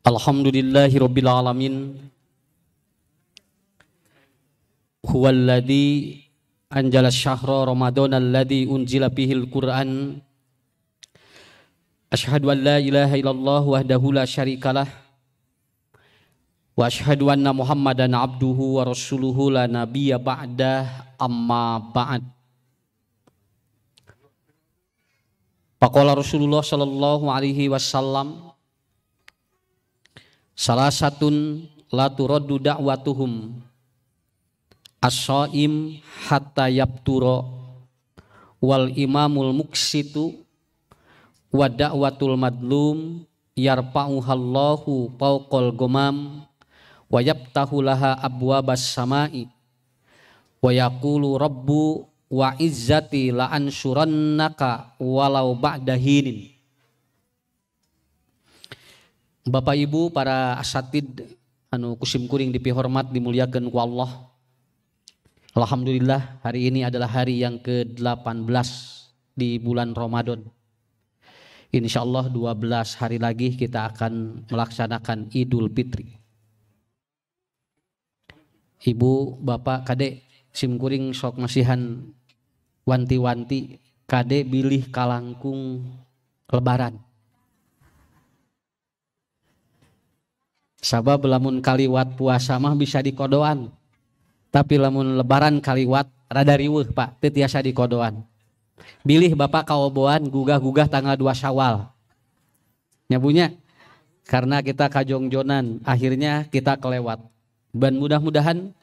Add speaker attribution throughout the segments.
Speaker 1: Alhamdulillahi rabbil alamin. Huwallazi anjala syahra ramadhana alladzi unzila bihil qur'an. Asyhadu an la ilaha illallah wahdahu la syarikalah wa asyhadu anna Muhammadan abduhu wa rasuluhu la nabiyya ba'dah, amma ba'd. Faqala Rasulullah sallallahu alaihi wasallam, salasatun la turaddu da'watuhum as-shaim hatta yabtura wal imamul muksitu wa da'watul madlum yarfa'uhallahu fawqal ghamam wa yaftahu laha abwabas samai wa yaqulu rabbu wa izzati la ansurannaka walau ba'da hinin. Bapak Ibu para asatid kusim kuring dipihormat dimuliakan ku Allah. Alhamdulillah hari ini adalah hari yang ke-18 di bulan Ramadan. Insyaallah 12 hari lagi kita akan melaksanakan Idul Fitri. Ibu, bapak, kadek sim kuring sok masihan wanti-wanti kadek bilih kalangkung lebaran. Sabab lamun kaliwat puasa mah bisa dikodoan. Tapi lamun lebaran kaliwat rada riweuh Pak, teu tiasa dikodoan. Bilih Bapak kaoboan gugah-gugah tanggal 2 Syawal. Nyabunya karena kita kajongjonan akhirnya kita kelewat. Dan mudah-mudahan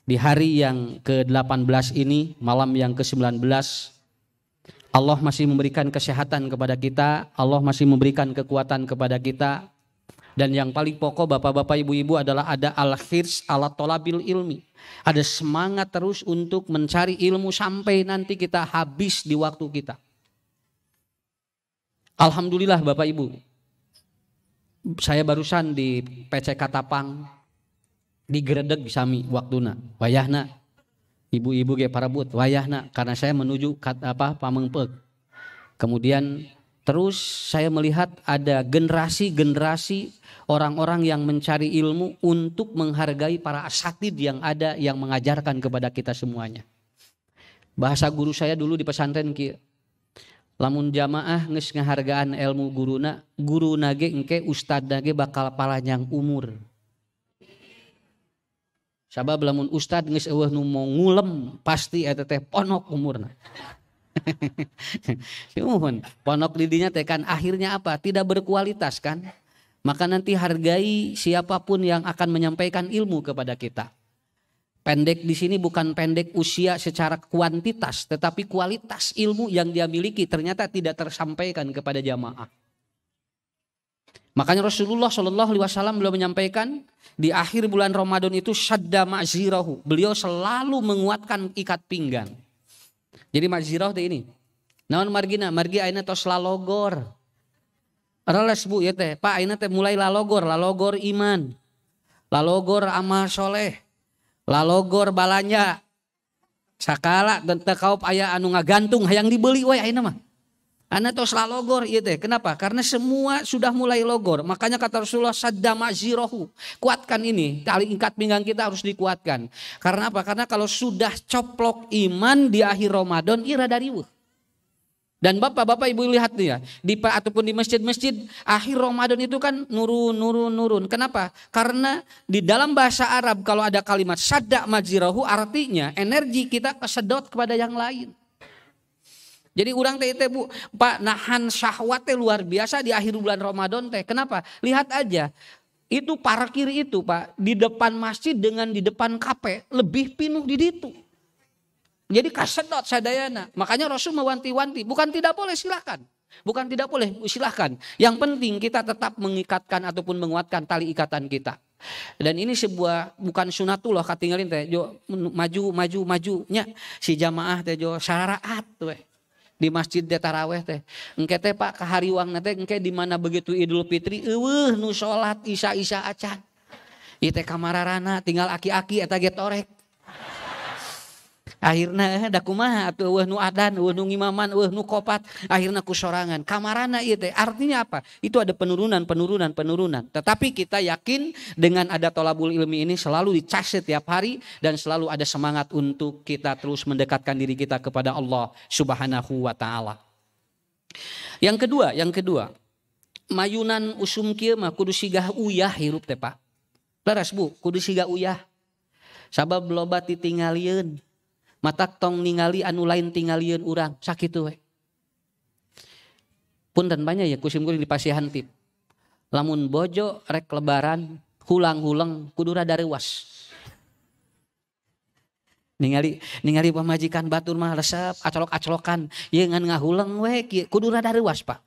Speaker 1: di hari yang ke-18 ini, malam yang ke-19, Allah masih memberikan kesehatan kepada kita, Allah masih memberikan kekuatan kepada kita. Dan yang paling pokok bapak-bapak ibu-ibu adalah ada al-khirs ala tolabil ilmi. Ada semangat terus untuk mencari ilmu sampai nanti kita habis di waktu kita. Alhamdulillah bapak ibu. Saya barusan di PC Katapang digredeg sami waktuna. Wayahna. Ibu-ibu ge parabut wayahna karena saya menuju Pamengpeuk. Kemudian terus saya melihat ada generasi-generasi orang-orang yang mencari ilmu untuk menghargai para asatid yang ada yang mengajarkan kepada kita semuanya. Bahasa guru saya dulu di pesantren kieu. Lamun jamaah geus ngahargaan ilmu guruna ge engke ustadna ge bakal palanyang umur. Sabab lamun ustad geus eueuh nu mau ngulem pasti eta teh ponok umurna. Ponok didinya teh kan akhirnya apa? Tidak berkualitas kan? Maka nanti hargai siapapun yang akan menyampaikan ilmu kepada kita. Pendek di sini bukan pendek usia secara kuantitas, tetapi kualitas ilmu yang dia miliki ternyata tidak tersampaikan kepada jamaah. Makanya Rasulullah SAW beliau menyampaikan di akhir bulan Ramadan itu syadda ma'zirahu. Beliau selalu menguatkan ikat pinggang. Jadi ma'zirah teh ini. Naon margina? Margi ayeuna tos lalogor. Reles bu ya teh, Pak ayeuna teh mulai lalogor iman. Lalogor amal soleh. Lalogor balanja. Sakala dan teu kaop aya anu ngagantung hayang dibeli we ayeuna mah. Ana tos lalogor ieu teh. Kenapa? Karena semua sudah mulai logor. Makanya kata Rasulullah sadda ma'zirahu. Kuatkan ini, tali ikat pinggang kita harus dikuatkan. Karena apa? Karena kalau sudah coplok iman di akhir Ramadan ieu rada riweuh. Dan bapak-bapak ibu lihat nih ya, ataupun di masjid-masjid akhir Ramadan itu kan nurun. Kenapa? Karena di dalam bahasa Arab kalau ada kalimat sadda ma'zirahu artinya energi kita kesedot kepada yang lain. Jadi urang teh Bu, Pak nahan syahwat teh luar biasa di akhir bulan Ramadan teh. Kenapa? Lihat aja. Itu parkir itu Pak di depan masjid dengan di depan kafe lebih penuh di ditu. Jadi kasedot sadayana. Makanya Rasul mewanti-wanti, bukan tidak boleh silahkan. Bukan tidak boleh silahkan. Yang penting kita tetap mengikatkan ataupun menguatkan tali ikatan kita. Dan ini sebuah bukan sunatullah katinggalin teh jo majunya si jamaah teh jo syaraat we. Di masjid teh taraweh teh. Engke teh Pak kahariwangna teh engke di mana begitu Idul Fitri eueuh nu salat isya acan. Ieu teh kamararana tinggal aki-aki eta ge torek. Akhirna da kumaha atuh eueuh nu adan, eueuh nu ngimaman, eueuh nu kopat, akhirna ku sorangan. Kamarana ieu teh artinya apa? Itu ada penurunan. Tetapi kita yakin dengan ada tolabul ilmi ini selalu dicas setiap hari dan selalu ada semangat untuk kita terus mendekatkan diri kita kepada Allah Subhanahu wa taala. Yang kedua, mayunan usum kieu mah kudu sigah uyah hirup teh Pak. Laras Bu, kudu sigah uyah. Sabab loba titingalieun. Matak tong ningali anu lain tingalieun urang, sakitu we. Punten banyak ya kusim kuring di pasihan tip. Lamun bojo rek lebaran, hulang-hulang kudu rada reuwas. Ningali pamajikan batur mah resep acolok-acolokan, ye ngan ngahulang we kudu rada reuwas Pak.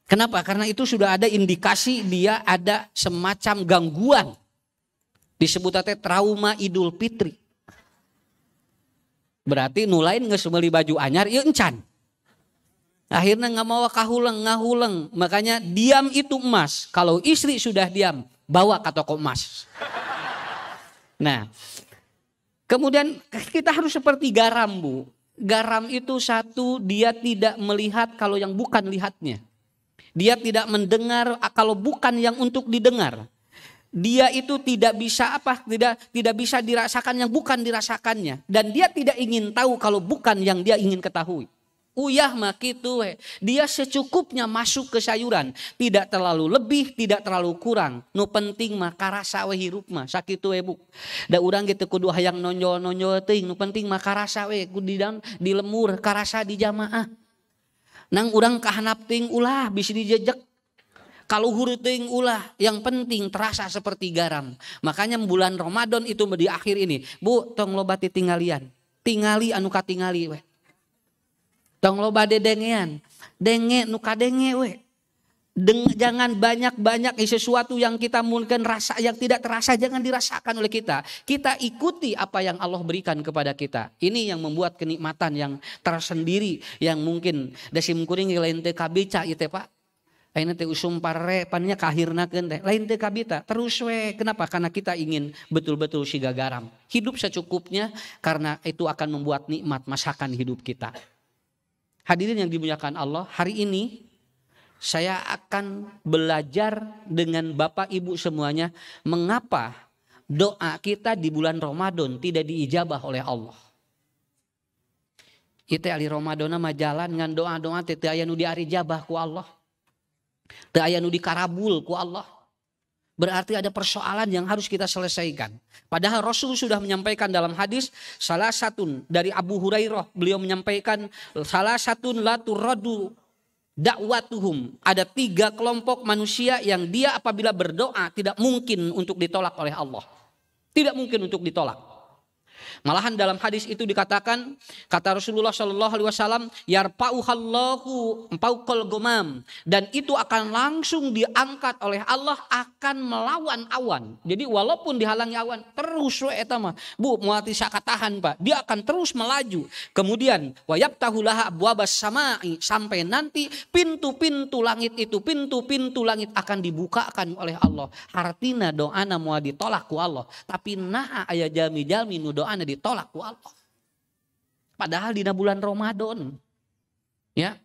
Speaker 1: Kenapa? Karena itu sudah ada indikasi dia ada semacam gangguan. Disebut teh trauma Idul Fitri. Berarti nu lain geus meuli baju anyar ieu encan. Akhirnya nggak mau ngahuleng. Makanya diam itu emas. Kalau istri sudah diam, bawa ke toko emas. Nah, kemudian kita harus seperti garam Bu. Garam itu satu, dia tidak melihat kalau yang bukan lihatnya. Dia tidak mendengar kalau bukan yang untuk didengar. Dia itu tidak bisa tidak bisa dirasakan yang bukan dirasakannya, dan dia tidak ingin tahu kalau bukan yang dia ingin ketahui. Uyah mah kitu we. Dia secukupnya masuk ke sayuran, tidak terlalu lebih, tidak terlalu kurang. Nu penting mah karasa we hirup mah sakitu we Bu. Da urang kitu kudu hayang nonjol teuing, nu penting mah karasa we kudu di lemur karasa di jamaah. Nang urang kahanap teuing ulah bisi dijejek. Kalau huru teuing ulah, yang penting terasa seperti garam. Makanya bulan Ramadan itu di akhir ini, Bu, tong loba titingalian. Tingali anu katingali we. Tong loba dedengean. Denge nu kadenge we. Jangan banyak-banyak sesuatu yang kita mungkin rasa yang tidak terasa jangan dirasakan oleh kita. Kita ikuti apa yang Allah berikan kepada kita. Ini yang membuat kenikmatan yang tersendiri yang mungkin dasim kuring lain teu kabeca ieu teh Pak. Ayeuna teh usum parere pannya kahirnakeun teh lain teh kabita terus we. Kenapa? Karena kita ingin betul-betul siga garam. Hidup secukupnya karena itu akan membuat nikmat masakan hidup kita. Hadirin yang dimuliakan Allah, hari ini saya akan belajar dengan Bapak Ibu semuanya mengapa doa kita di bulan Ramadan tidak diijabah oleh Allah. Itu ali Ramadan mah jalan ngan doa-doa teh teu aya nu diarijabah ku Allah. Teu aya nu dikarabul ku Allah. Berarti ada persoalan yang harus kita selesaikan. Padahal Rasul sudah menyampaikan dalam hadis salah satu dari Abu Hurairah, beliau menyampaikan salah satu la turadu dakwatuhum. Ada 3 kelompok manusia yang dia apabila berdoa tidak mungkin untuk ditolak oleh Allah. Tidak mungkin untuk ditolak. Malahan dalam hadis itu dikatakan, kata Rasulullah Shallallahu Alaihi Wasallam, yarfa'uhallahu fawqal ghamam, dan itu akan langsung diangkat oleh Allah akan melawan awan. Jadi walaupun dihalangi awan terus we eta mah Bu moal teu sakatahan Pak, dia akan terus melaju. Kemudian wa yaftahu laha abwabas samai, sampai nanti pintu-pintu langit itu pintu-pintu langit akan dibukakan oleh Allah. Artina doana moal ditolak ku Allah, tapi nah aya jalmi-jalmi nu doana ditolak ku Allah. Padahal di bulan Ramadan. Ya.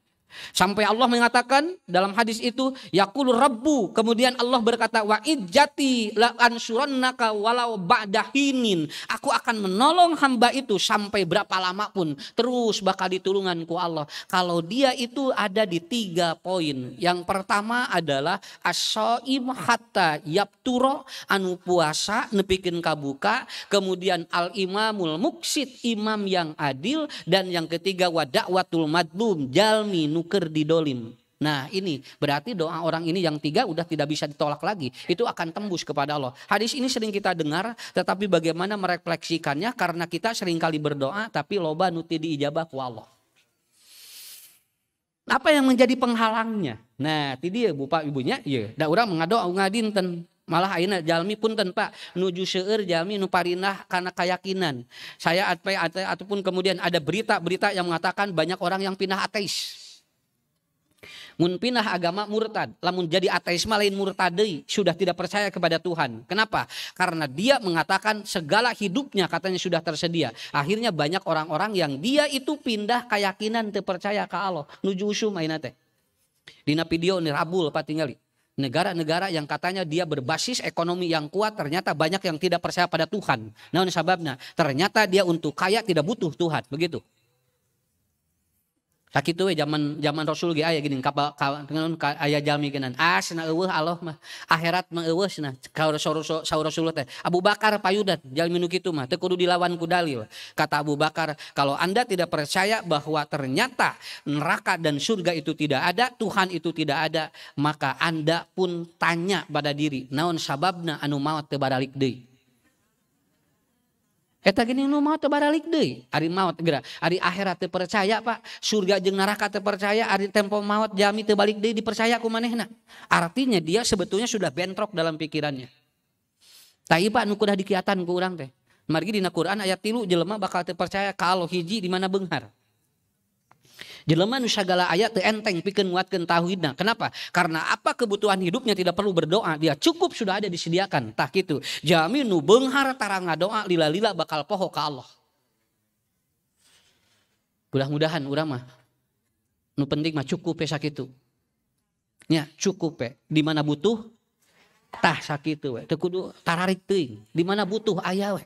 Speaker 1: Sampai Allah mengatakan dalam hadis itu yaqulu rabbu, kemudian Allah berkata wa ijjati la ansurannaka walau ba'da hinin, aku akan menolong hamba itu sampai berapa lama pun terus bakal ditulungan ku Allah. Kalau dia itu ada di 3 poin. Yang pertama adalah as-shaim hatta yapturo, anu puasa nepikeun kabuka, kemudian al-imamul muksid, imam yang adil, dan yang ketiga wa da'watul madlum, jalmi nuker didolim. Nah ini berarti doa orang ini yang 3 udah tidak bisa ditolak lagi. Itu akan tembus kepada Allah. Hadis ini sering kita dengar, tetapi bagaimana merefleksikannya, karena kita sering kali berdoa tapi loba nuti diijabah ku Allah. Apa yang menjadi penghalangnya? Nah ti dieu Bapak Ibunya, ieu da urang mengadoa ngadinten. Malah ayeuna jalmi punten Pak nuju seueur jalmi nu parinah karena keyakinan. Saya ataupun kemudian ada berita-berita yang mengatakan banyak orang yang pindah ateis. Mun pindah agama murtad, lamun jadi ateis lain murtad deui, sudah tidak percaya kepada Tuhan. Kenapa? Karena dia mengatakan segala hidupnya katanya sudah tersedia. Akhirnya banyak orang-orang yang dia itu pindah keyakinan teu percaya ke Allah. Nuju usum ayeuna teh. Dina video ni Rabul patingali. Negara-negara yang katanya dia berbasis ekonomi yang kuat ternyata banyak yang tidak percaya pada Tuhan. Naon sababna? Ternyata dia untuk kaya tidak butuh Tuhan, begitu. Sakitu we zaman Rasul ge aya gini kapal aya jalmi geunan cenah eueuh Allah mah akhirat mah eueuh cenah saur Rasul teh Abu Bakar payudan jalmi nu kitu mah teu kudu dilawan ku dalil. Kata Abu Bakar, kalau Anda tidak percaya bahwa ternyata neraka dan surga itu tidak ada, Tuhan itu tidak ada, maka Anda pun tanya pada diri, naon sababna anu maot teu baralik deui. Eta gini nu maot teu baralik deui. Ari maot geura, ari akhirat teu percaya Pak, surga jeung neraka teu percaya, ari tempo maot jami teu balik deui dipercaya ku manehna. Artinya dia sebetulnya sudah bentrok dalam pikirannya. Tapi Pak nu kudah dikiatan ku urang teh. Margi dina Quran ayat 3 jelema bakal teu percaya ka Allah hiji di mana beunghar. Jelema nu sagala aya teu enteng pikeun nguatkeun tauhidna. Kenapa? Karena apa kebutuhan hidupnya tidak perlu berdoa, dia cukup sudah ada disediakan. Tah kitu. Jami nu beunghar tara ngadoa lila-lila bakal poho ka Allah. Mudah-mudahan urang mah nu penting mah cukup we sakitu. Nya cukup we. Di mana butuh tah sakitu we. Teu kudu tararik teuing. Di mana butuh aya we.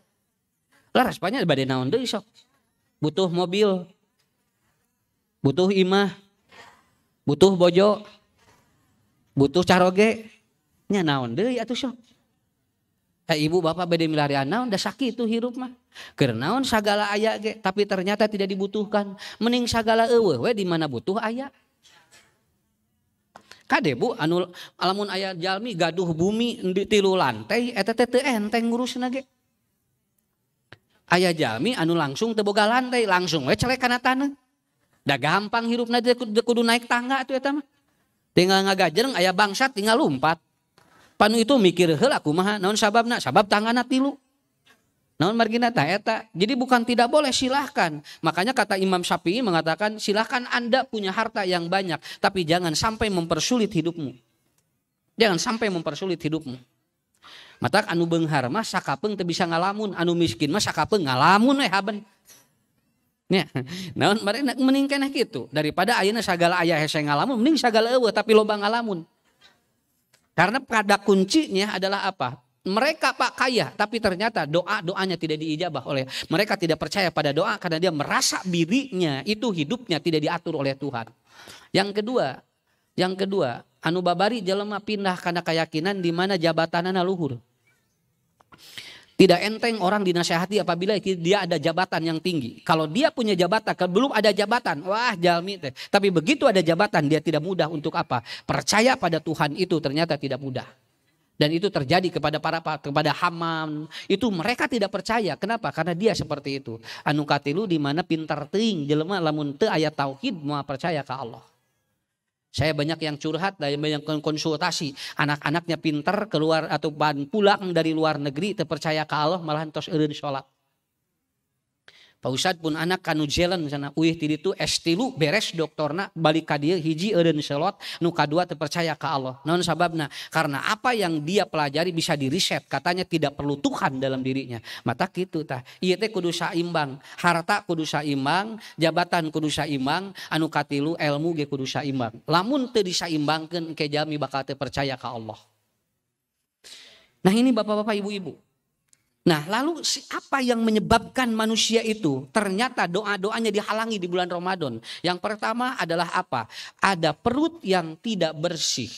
Speaker 1: Laras panya bade naon deui sok. Butuh mobil, butuh imah, butuh bojo, butuh caroge, nya naon deui atuh sok. Ibu bapak bade milarian naon da sakitu hirup mah. Keur naon sagala aya ge tapi ternyata tidak dibutuhkan. Mending sagala eueuh we di mana butuh aya. Kade Bu anu alamun aya jalmi gaduh bumi di 3 lantai eta teh teu enteng ngurusna ge. Aya jalmi anu langsung teu boga lantai, langsung we celek kana taneuh. Da gampang hirupna teh kudu naik tangga atuh eta mah. Tinggal ngagajereng aya bangsat tinggal lompat. Panu itu mikir heula kumaha naon sababna? Sabab tanggana 3. Naon margina tah eta. Jadi bukan tidak boleh, silahkan. Makanya kata Imam Syafi'i mengatakan silahkan Anda punya harta yang banyak, tapi jangan sampai mempersulit hidupmu. Jangan sampai mempersulit hidupmu. Matak anu beunghar mah sakapeung teu bisa ngalamun, anu miskin mah sakapeung ngalamun we haben. Nya, naon marena mending keneh kitu daripada ayeuna sagala aya hese ngalamun, mending sagala eueuh tapi loba ngalamun. Karena pada kuncinya adalah apa? Mereka Pak kaya tapi ternyata doanya tidak diijabah oleh, mereka tidak percaya pada doa karena dia merasa dirinya itu hidupnya tidak diatur oleh Tuhan. Yang kedua, anu babari jelema pindah karena keyakinan di mana jabatanana luhur. Tidak enteng orang dinasehati apabila dia ada jabatan yang tinggi. Kalau dia punya jabatan, kalau belum ada jabatan, wah jalmi teh. Tapi begitu ada jabatan, dia tidak mudah untuk apa? Percaya pada Tuhan itu ternyata tidak mudah. Dan itu terjadi kepada Haman. Itu mereka tidak percaya. Kenapa? Karena dia seperti itu. Anu katilu di mana pintar teuing jelema lamun teu aya tauhid moal percaya ka Allah. Saya banyak yang curhat dan banyak konsultasi. Anak-anaknya pintar keluar atau pulang dari luar negeri terpercaya ke Allah malahan tos eureun salat. Pak Ustad pun anak kanu jalan sana uih ti ditu S3 beres doktorna balik ka dieu hiji eureun salat, nu kadua terpercaya ke Allah. Naon sababna? Karena apa yang dia pelajari bisa diriset, katanya tidak perlu Tuhan dalam dirinya. Mata kitu tah. Ieu teh kudu saimbang, harta kudu saimbang, jabatan kudu saimbang, anu katilu ilmu ge kudu saimbang. Lamun teu disaimbangkeun ke jalmi bakal teu percaya ka Allah. Nah ini bapak-bapak ibu-ibu. Nah lalu apa yang menyebabkan manusia itu ternyata doa-doanya dihalangi di bulan Ramadan? Yang pertama adalah apa? Ada perut yang tidak bersih.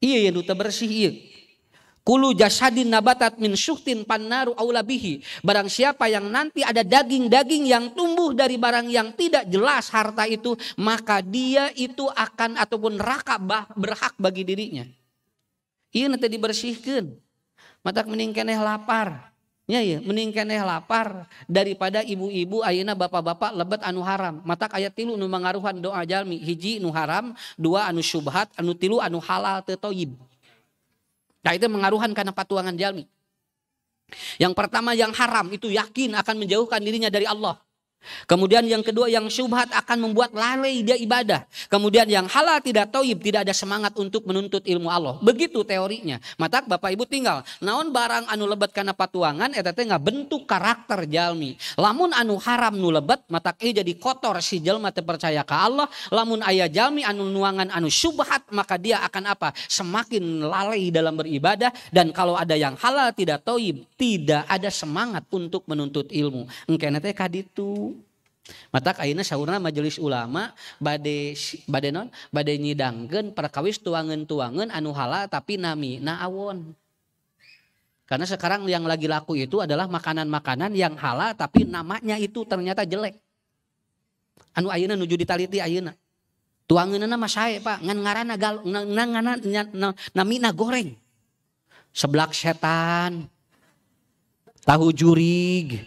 Speaker 1: Iya yang tidak bersih iya. Kulu jasadin nabatat min syuhtin pannaru aulabihi. Barang siapa yang nanti ada daging-daging yang tumbuh dari barang yang tidak jelas harta itu, maka dia itu akan ataupun neraka berhak bagi dirinya. Iya nanti dibersihkan. Matak mending keneh lapar. Ya mending keneh lapar daripada ibu-ibu ayeuna bapak-bapak lebet anu haram. Matak ayat 3 nu mangaruhan doa jalmi, hiji nu haram, 2 anu syubhat, anu 3 anu halal teu thayyib. Nah itu mengaruhan karena patuangan jalmi. Yang pertama yang haram itu yakin akan menjauhkan dirinya dari Allah. Kemudian yang kedua, yang syubhat akan membuat lalai dia ibadah. Kemudian yang halal tidak toib, tidak ada semangat untuk menuntut ilmu Allah. Begitu teorinya. Mata Bapak Ibu tinggal naon barang anu lebet kana patuangan eta teh bentuk karakter jalmi. Lamun anu haram nu lebet mata jadi kotor si jalma teu percaya ka Allah. Lamun aya jalmi anu nuangan anu syubhat maka dia akan apa? Semakin lalai dalam beribadah, dan kalau ada yang halal tidak toib, tidak ada semangat untuk menuntut ilmu. Engkena teh kaditu. Matak ayeuna saurna majelis ulama bade nyidangkeun perkawis tuangan-tuangan anu halal tapi namina awon. Karena sekarang yang lagi laku itu adalah makanan-makanan yang halal tapi namanya itu ternyata jelek. Anu ayeuna nuju ditaliti ayeuna. Tuangeunna mah sae Pak, ngan ngaranna namina goreng. Seblak setan. Tahu jurig.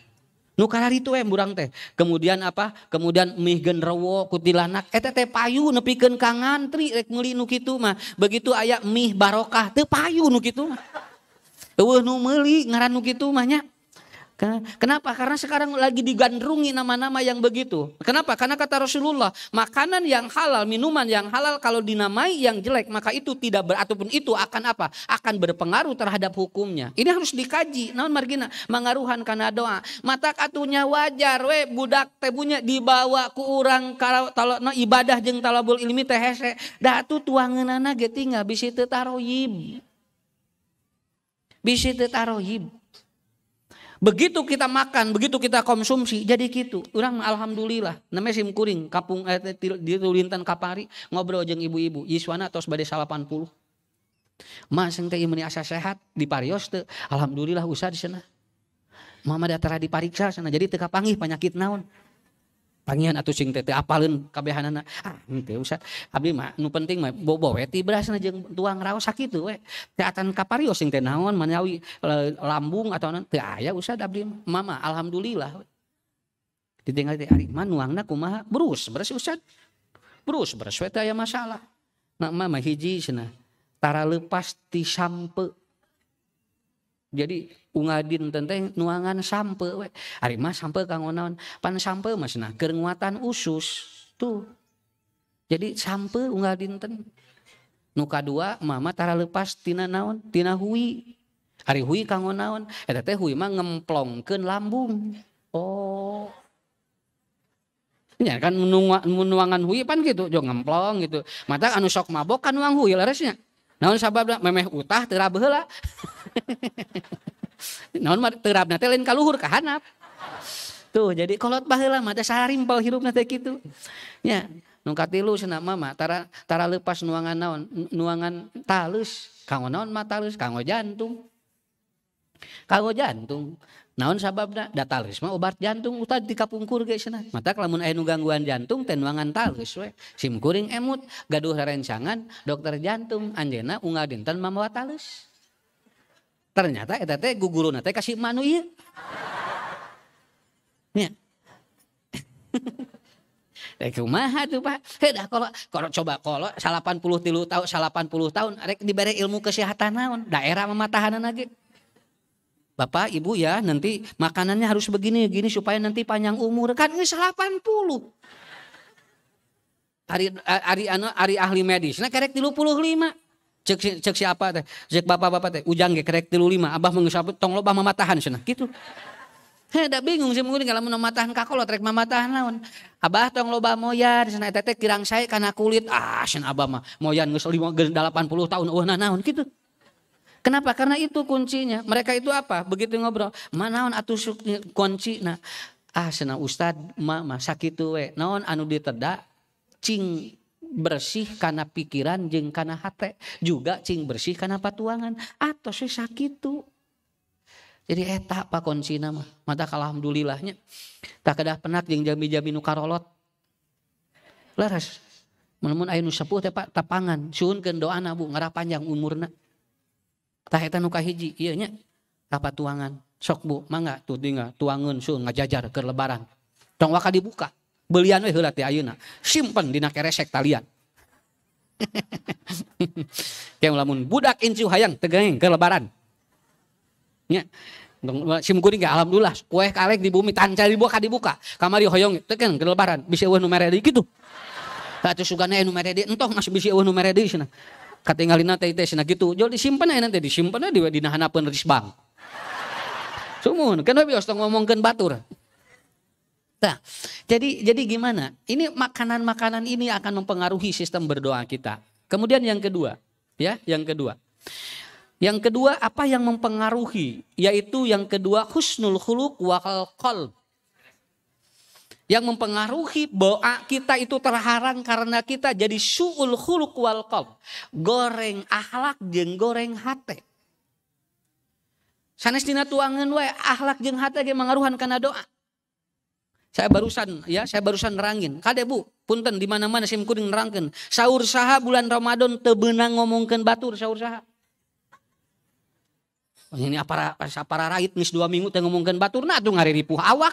Speaker 1: Nu kararitu burang teh. Kemudian apa? Kemudian mih genderuwo kutilanak eta teh payu nepikeun ka ngantri rek meuli nu kitu mah. Begitu aya mih barokah teu payu nu kitu mah. Eueuh nu meuli ngaran nu kitu mah nya. Kenapa? Karena sekarang lagi digandrungi nama-nama yang begitu. Kenapa? Karena kata Rasulullah, makanan yang halal, minuman yang halal kalau dinamai yang jelek, maka itu tidak ataupun itu akan apa? Akan berpengaruh terhadap hukumnya. Ini harus dikaji. Naon margina mangaruhan kana doa. Mata atunya wajar we budak teh bunya dibawa ku urang talona ibadah jeung talabul ilmi teh hese. Da atuh tuangeunana ge tinggal bisi teu taroyib. Bisi teu taroyib. Begitu kita makan, begitu kita konsumsi, jadi gitu. Urang alhamdulillah, namanya sim kuring, kapung di Lintan Kapari ngobrol jeung ibu-ibu, yiswana tos bade 80. Mas engke ieu asa sehat di parios teu? Alhamdulillah usah di sana. Mama datara dipariksa sana, jadi teu kapanggih penyakit naon. Pangihan atuh sing teh apaleun kabehanana. Henteu usah. Abdi mah nu penting mah bobo we ti berasna jeung tuang raos sakitu we. Teh atan kaparios sing teh naon manawi lambung atau naon teu aya usah abdi mah. Mama alhamdulillah. Ditinggal teh ari mah nuangna kumaha? Beres usah. Beres we teh aya masalah. Nah mama hiji cenah. Tara leupas ti sampe. Jadi ungadin tentang nuangan sampe we. Ari mah sampe kanggo naon? Pan sampe mah cenah keur nguatan usus. Tuh. Jadi sampe ungadin teh. Nu kadua mama tara leupas tina naon? Tina hui. Ari hui kanggo naon? Eta teh hui mah ngemplongkeun lambung. Oh. Ya kan nuangan hui pan gitu, jo ngemplong gitu. Mata anu sok mabok kan nuang hui leresnya. Naon sababna memeh utah teu rabeh heula. Naon mah teu rabna teh lain ka luhur ka handap. Tuh jadi kolot baheula mah teh sarimpel hirupna teh kitu. Nya, nu katilu cenah mama tara leupas nuangan naon? Nuangan talus. Kanggo naon mah talus? Kanggo jantung. Kanggo jantung. Naon sababna? Da talus mah obat jantung utah dikapungkur ge cenah. Mata lamun aya nu gangguan jantung teh nuangan talus we. Sim kuring emut gaduh rerencangan dokter jantung anjeunna unggal dinten mamawa talus. Ternyata eta teh guguruna teh kasih manu ieu. Nya. Rek kumaha tuh Pak? Heuh kalau coba 83 tahun rek dibere ilmu kesehatan naon? Daerah mamatahanana ge. Bapak, Ibu ya nanti makanannya harus begini supaya nanti panjang umur. Kan geus 80. Ari ahli medis. Nah kerek 35. Cek siapa teh? Cek bapak-bapak teh. Ujang ge kerek 35. Abah menggeus tong loba mamatahan cenah. Gitu. Da bingung sih mungkin kalau mamatahan kakolot rek mamatahan naon. Abah tong loba moyan cenah eta teh kirang sae kana kulit. Cenah abah mah moyan geus 80 tahun eueuhna naon gitu. Kenapa? Karena itu kuncinya. Mereka itu apa? Begitu ngobrol, manaon atuh kuncina? Cenah Ustad mah sakitu we. Naon anu ditedak cing bersih kana pikiran jeung kana hate, juga cing bersih kana patuangan. Atos we sakitu. Jadi eta apa kuncina mah. Mata alhamdulillahnya. Tak kedah penak jeung jami-jami nu karolot. Laras. Mun aya nu sepuh teh Pak tapangan, suhunkeun doana Bu ngarah panjang umurna. Tah eta nu kahiji ieu nya kapatuangan. Sok Bu, mangga tuh tinggal tuangeun suun ngajajar keur lebaran. Tong waka dibuka. Belian we heula teh ayeuna. Simpen dina keresek talian. Kayak lamun budak incu hayang tegeng keur lebaran. Nya. Sim kuring ge alhamdulillah kue kalek di bumi tanca dibuka kamari hoyong teh kan kelebaran bisi eueuh nu mere deui kitu. Atuh sugana nu mere deui entoh masih bisi eueuh nu mere deui cenah. Katinggalina teh cenah kitu. Jol disimpen aya nanti disimpen di dinahanapun risbang. Sumuhun kan bios ngomongkeun batur. Nah, jadi gimana? Ini makanan-makanan ini akan mempengaruhi sistem berdoa kita. Kemudian yang kedua, Yang kedua apa yang mempengaruhi? Yaitu yang kedua husnul khuluq wal qalb. Yang mempengaruhi doa kita itu terhalang karena kita jadi su'ul khuluq wal qalb. Goreng akhlak jeung goreng hate. Sanes dina tuangeun we akhlak jeung hate ge mangaruhan kana doa. Saya barusan nerangin. Kade Bu, punten di mana-mana sim kuring nerangkeun. Saur saha bulan Ramadan teu beunang ngomongkeun batur saur saha. Ini para rakyat nis 2 minggu teh ngomongkeun baturna atuh ngariripuh awak.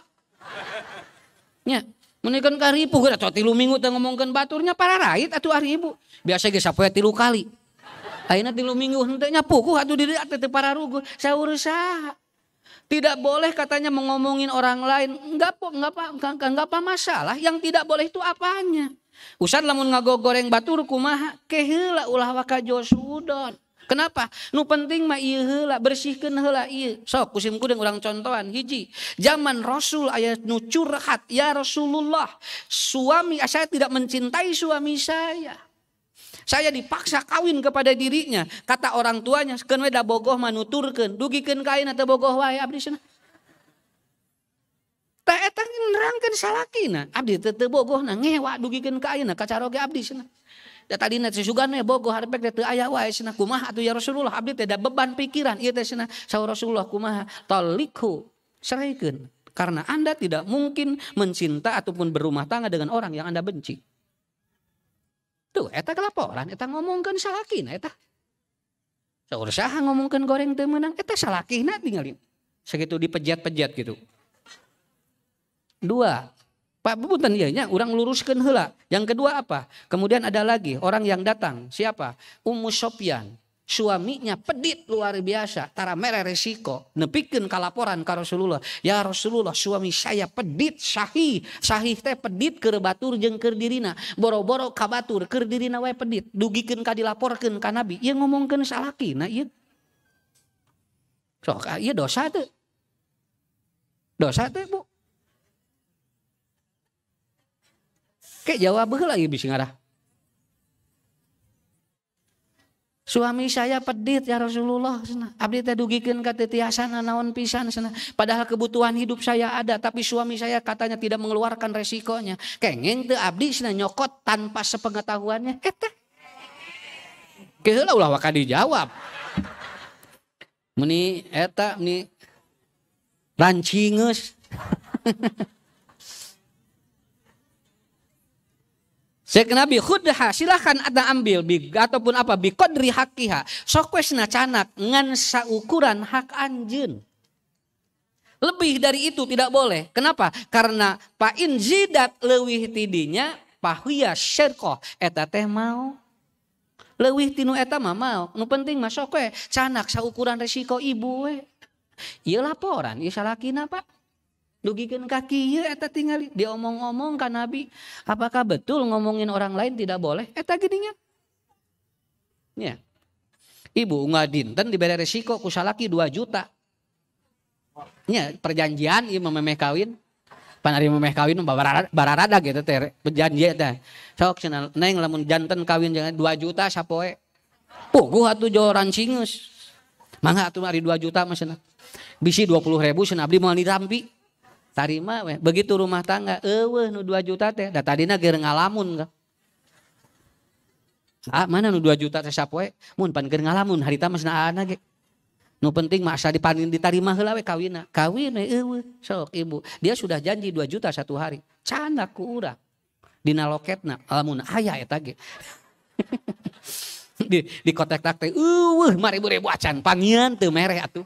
Speaker 1: Nya, mun dikeun karipuh geura 3 minggu teh ngomongkeun baturnya para rakyat atuh ari ibu. Biasa ge sapoe 3 kali. Ayeuna 3 minggu henteu nyapukuh atuh diri teh para rugu saur saha. Tidak boleh katanya mengomongin orang lain. Enggak apa masalah. Yang tidak boleh itu apanya? Usad lamun ngagogoreng batur kumaha keheula ulah waka josudon. Kenapa? Nu penting mah ieu heula bersihkeun heula ieu. Sok kusim kuring urang contohan hiji. Zaman Rasul aya nu curhat, ya Rasulullah, suami saya tidak mencintai suami saya. Saya dipaksa kawin kepada dirinya. Kata orang tuanya, keun we da bogoh mah nuturkeun, dugikeun ka ayeuna teh bogoh wae abdi cenah. Tah eta nerangkeun salakina, abdi teu bogohna ngewa dugikeun ka ayeuna kacaroge abdi cenah. Da tadina teh sugana bogoh harpek teu aya wae cenah. Kumaha atuh ya Rasulullah, abdi teh da beban pikiran ieu teh cenah. Saur Rasulullah kumaha? Talikhu, seraikeun. Karena Anda tidak mungkin mencinta ataupun berumah tangga dengan orang yang Anda benci. Tuh, eta kelaporan, eta ngomongkeun salakina eta. Saur saha ngomongkeun goreng teu meunang, eta salakina tinggalin. Sakitu dipejat-pejat gitu. 2. Pak punten ieu nya urang luruskeun heula. Yang kedua apa? Kemudian ada lagi orang yang datang, siapa? Ummu Sofyan. Suaminya pedit luar biasa, tara mere resiko, nepikeun kalaporan ka Rasulullah. Ya Rasulullah, suami saya pedit, sahih teh pedit keur batur jeung keur dirina. Boro-boro ka batur keur dirina wae pedit, dugikeun ka dilaporkeun ka Nabi. Ieu ngomongkeun salakina ieu. Sok ieu dosa teu? Dosa teu, Bu? Ke jawab heula ieu bisi ngarah. Suami saya pedit ya Rasulullah. Abdi teh dugikeun ka titiasana naon pisan. Padahal kebutuhan hidup saya ada. Tapi suami saya katanya tidak mengeluarkan resikonya. Kengeng teu abdi nyokot tanpa sepengetahuannya. Eta. Keheula ulah waka dijawab. Meni eta meni rancingeus. Cek Nabi khudha silahkan Anda ambil ataupun apa biqadri haqiha. Sok we cenah canak ngan saukuran hak anjeun. Lebih dari itu tidak boleh. Kenapa? Karena pa in zidat leuwih tidinya pahuya syirqah eta teh mau. Leuwih tinu eta mah mau. Nu penting mah sok we canak saukuran resiko ibu we. Ieu laporan ieu salakina Pak. Dugikeun kaki ieu eta tingali diomong-omong ka Nabi. Apakah betul ngomongin orang lain tidak boleh? Eta geuningan. Ya. Ibu ngadinten dibere resiko ku salaki 2 juta. Nya perjanjian ieu memeh kawin. Pan ari memeh kawin bararada gitu teh perjanji teh. Sok cenah neng lamun janten kawin jangan 2 juta sapoe. Puguh atuh jo rancingeus. Mangga atuh ari 2 juta mah cenah. Bisi 20.000 cenah abdi moal dirampi. Tarima we. Begitu rumah tangga eueuh nu 2 juta teh da tadina keur ngalamun ka. Ah mana nu 2 juta teh sapoe mun pan keur ngalamun harita mah cenah ge. Nu penting mah asa ditarima heula we kawinna. Kawin we eueuh sok ibu. Dia sudah janji 2 juta 1 hari. Canak ku urang. Dina loketna lamun aya eta ge. di kotek-tak teh eueuh 5.000 acan pangian teu mereh atuh.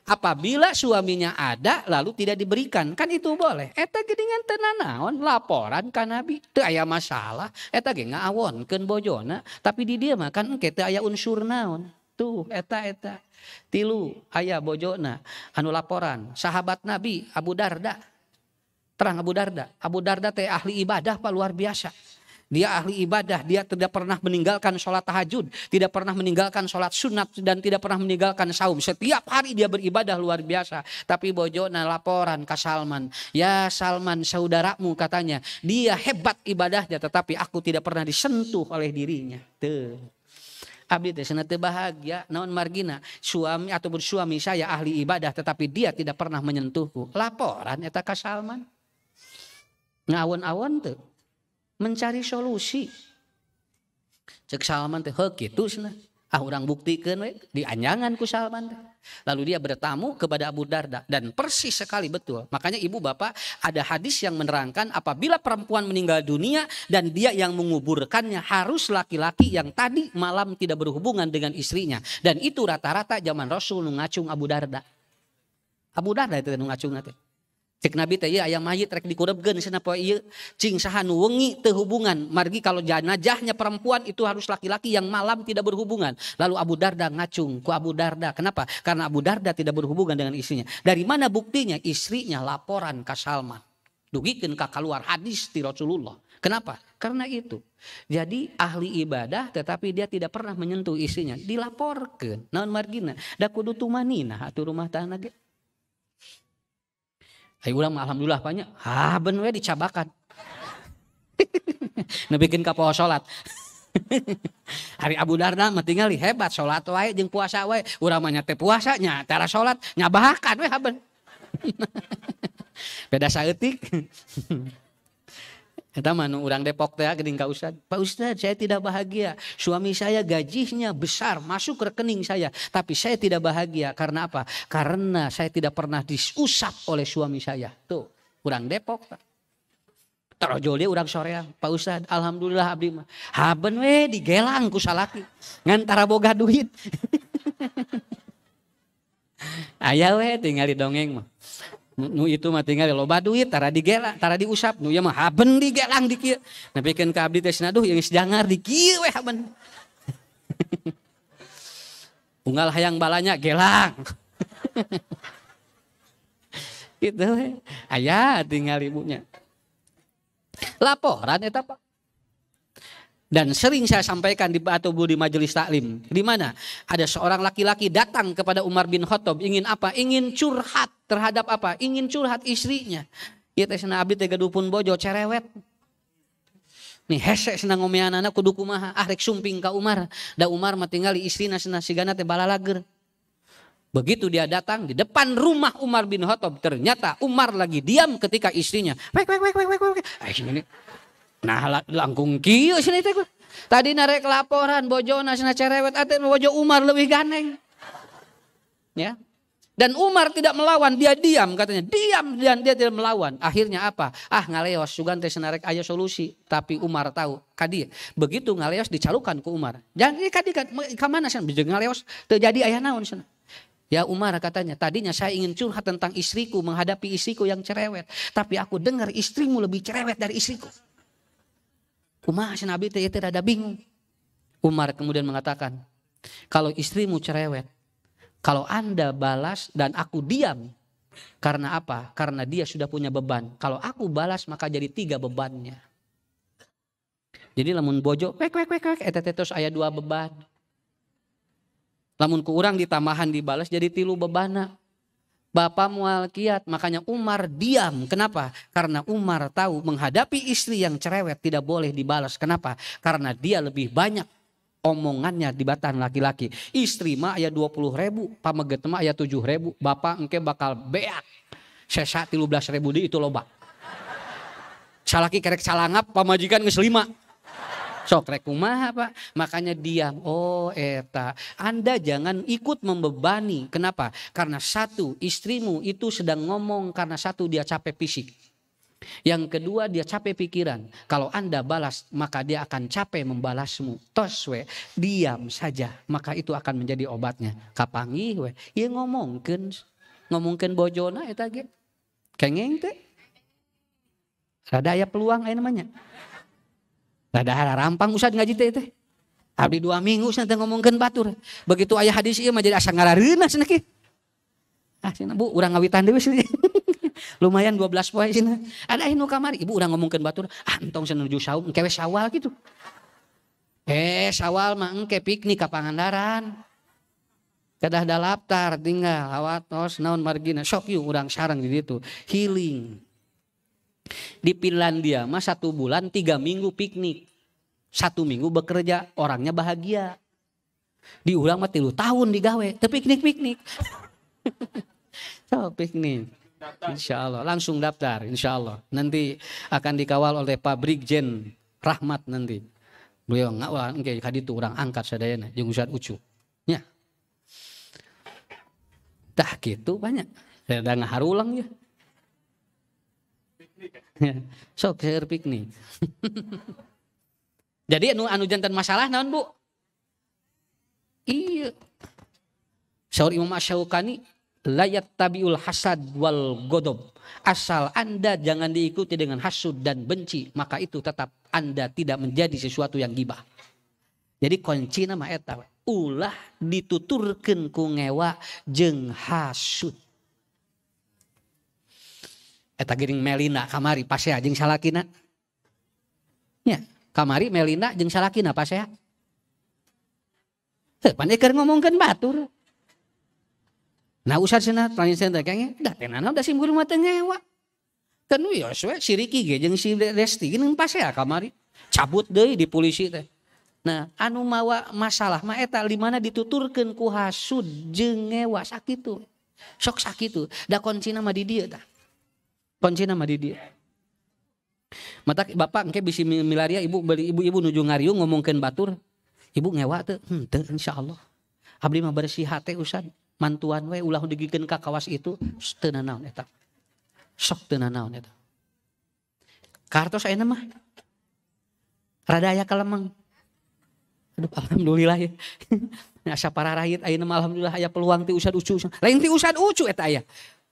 Speaker 1: Apabila suaminya ada lalu tidak diberikan kan itu boleh. Eta geuningan teu nanaon laporan ka Nabi teu aya masalah. Eta ge ngaawonkeun bojona tapi di dieu mah kan engke teu aya unsur naon. Tuh eta. Tilu aya bojona anu laporan sahabat Nabi Abu Darda. Terang Abu Darda teh ahli ibadah Pak, luar biasa. Dia ahli ibadah, dia tidak pernah meninggalkan sholat tahajud, tidak pernah meninggalkan sholat sunat, dan tidak pernah meninggalkan saum. Setiap hari dia beribadah luar biasa. Tapi bojona laporan ke Salman, ya Salman saudaramu katanya, dia hebat ibadahnya tetapi aku tidak pernah disentuh oleh dirinya. Tuh. Abdi teh cenah teu bahagia, naon margina suami atau bersuami saya ahli ibadah tetapi dia tidak pernah menyentuhku. Laporan eta ka Salman. Ngawon-awon tuh mencari solusi. Cek Salman teh heuh kitu cenah. Urang buktikeun we, dianjangan ku Salman teh. Lalu dia bertamu kepada Abu Darda dan persis sekali betul. Makanya ibu bapak ada hadis yang menerangkan apabila perempuan meninggal dunia dan dia yang menguburkannya harus laki-laki yang tadi malam tidak berhubungan dengan istrinya. Dan itu rata-rata zaman Rasul nu ngacung Abu Darda. Abu Darda itu nu ngacung teh. Cek Nabi teh ieu aya mayit rek dikurebkeun cenah poe ieu cing saha nu wengi teu hubungan. Margi kalau jenazahnya perempuan itu harus laki-laki yang malam tidak berhubungan. Lalu Abu Darda ngacung ku Abu Darda. Kenapa? Karena Abu Darda tidak berhubungan dengan istrinya. Dari mana buktinya? Istrinya laporan ka Salman. Dugikeun ka kaluar hadis ti Rasulullah. Kenapa? Karena itu. Jadi ahli ibadah tetapi dia tidak pernah menyentuh istrinya. Dilaporkeun. Naon margina? Da kudu tumanina atuh rumah tangga ge. Ayo ulang alhamdulillah banyak. Ben we dicabakan. Nebikeun ka poho salat. Hari Abu Darda mah tingali hebat salat wae jeung puasa wae. Urang mah nya teh puasa nya tara salat nyabahakan we haben. Beda saeutik. Eta mah nu urang Depok teh geuning ka Ustad. Pak Ustad, saya tidak bahagia. Suami saya gajinya besar masuk ke rekening saya, tapi saya tidak bahagia. Karena apa? Karena saya tidak pernah diusap oleh suami saya. Tuh, urang Depok. Tarojol dia urang soreang. Pak Ustad, alhamdulillah abdi mah. Haben we digelang ku salaki. Ngan tara boga duit. Aya we tinggal di dongeng mah. Nu itu mah tinggal loba duit tara digelang tara diusap nu ieu mah haben digelang di kieu nepikeun ka abdi teh cenah duh geus jangar di kieu we haben unggal hayang balanya gelang gitu we aya tinggal ibunya laporan eta Pak. Dan sering saya sampaikan di majelis taklim. Di mana ada seorang laki-laki datang kepada Umar bin Khattab ingin apa? Ingin curhat terhadap apa? Ingin curhat istrinya. Ieu teh cenah abdi teh gadupun bojo cerewet. Nih hese cenah ngomeanana kudu kumaha? Rek sumping ka Umar. Da Umar mah tingali istrina cenah sigana teh balalager. Begitu dia datang di depan rumah Umar bin Khattab, ternyata Umar lagi diam ketika istrinya. Wek. Ini. Nah langkung kieu cenah teh. Tadi narek laporan bojona cenah cerewet ate bojo Umar leuwih ganeng. Ya. Dan Umar tidak melawan, dia diam katanya. Diam dan dia tidak melawan. Akhirnya apa? Ngaleos sugan teh cenah rek aya solusi, tapi Umar tahu kadi. Begitu ngaleos dicalukan ku Umar. Jangan kadi ka mana cenah bijeng ngaleos teu jadi aya naon cenah. Ya Umar katanya, tadinya saya ingin curhat tentang istriku, menghadapi istriku yang cerewet. Tapi aku dengar istrimu lebih cerewet dari istriku. Kumaha cenah abdi teh rada bingung. Umar kemudian mengatakan, kalau istrimu cerewet, kalau Anda balas dan aku diam, karena apa? Karena dia sudah punya beban. Kalau aku balas maka jadi 3 bebannya. Jadi lamun bojo, wek, eta teh tos aya 2 beban. Lamun ku urang ditambahan dibalas jadi 3 bebanna. Bapak mual kiat, makanya Umar diam. Kenapa? Karena Umar tahu menghadapi istri yang cerewet tidak boleh dibalas. Kenapa? Karena dia lebih banyak omongannya dibatan laki-laki. Istri mah aya 20.000, pameget mah aya 7.000. Bapak engke bakal beak. Sesa 13.000 di itu loba. Salaki kerek salangap, pamajikan geus 5. Sok rek kumaha Pak? Makanya diam. Oh eta. Anda jangan ikut membebani. Kenapa? Karena satu, istrimu itu sedang ngomong karena satu dia capek fisik. Yang kedua dia capek pikiran. Kalau Anda balas maka dia akan capek membalasmu. Tos we, diam saja. Maka itu akan menjadi obatnya. Kapanggih we. Ieu ngomongkeun bojona eta ge. Kengeng teh. Rada aya peluang aya namanya. Rada rampang usad ngaji teh. Abdi 2 minggu santai ngomongkeun batur. Begitu aya hadis ieu mah jadi asa ngarareuna cenah kieu. Cenah Bu, urang ngawitan deui sih. Lumayan 12 poe cenah. Ada anu kamari, Ibu urang ngomongkeun batur, entong sanuju saum, engke we Syawal gitu. Syawal mah engke piknik ka Pangandaran. Kedah da daftar tinggal awat tos naon margina sok yuk urang sareng di ditu healing. Di Finlandia mah 1 bulan 3 minggu piknik. 1 minggu bekerja, orangnya bahagia. Di urang mah 3 tahun digawe, teu piknik-piknik. So piknik. Insya Allah langsung daftar, insya Allah nanti akan dikawal oleh Pak Brigjen Rahmat nanti. Beliau ngawal engke kaditu urang angkat sadayana jeung Ustaz Ucu. Nya. Tah gitu banyak. Saya udah ngaharulang ya. Sok seueur piknik. Jadi anu janten masalah naon Bu? Iya. Saur Imam Asy-Syaukani layat tabiul hasad wal godob. Asal Anda jangan diikuti dengan hasud dan benci, maka itu tetap Anda tidak menjadi sesuatu yang gibah. Jadi kunci nama eta ulah dituturkeun ku ngewa jeung hasud. Eta geuning Melina kamari pasea jeung salakina. Nya, kamari Melina jeung salakina pasea. Teu pandai keur ngomongkeun batur. Nah usah cenah tanya cenah kayaknya da tenana da sim guru mah teu ngewa. Kan we si Riki ge jeung si Lesti geuning pasea kamari. Cabut deui di polisi teh. Nah, anu mawa masalah mah eta di mana dituturkeun ku hasud jeung ngewa sakitu. Sok sakitu. Da kuncina mah di dieu tah. Kuncina mah di dieu. Mata bapak engke bisi milaria ibu nuju ngariung ngomongkeun batur. Ibu ngewa teu? Teu insyaallah. Abdi mah bersih hate Ustaz. Mantuan we ulah digikeun ka kawas itu teu nanaon eta. Sok teu nanaon eta. Kartos ayeuna mah rada aya kalemeng. Aduh alhamdulillah ya. Asa para rakyat ayeuna mah alhamdulillah aya peluang ti Ustaz Ucu. Lain ti Ustaz Ucu eta aya.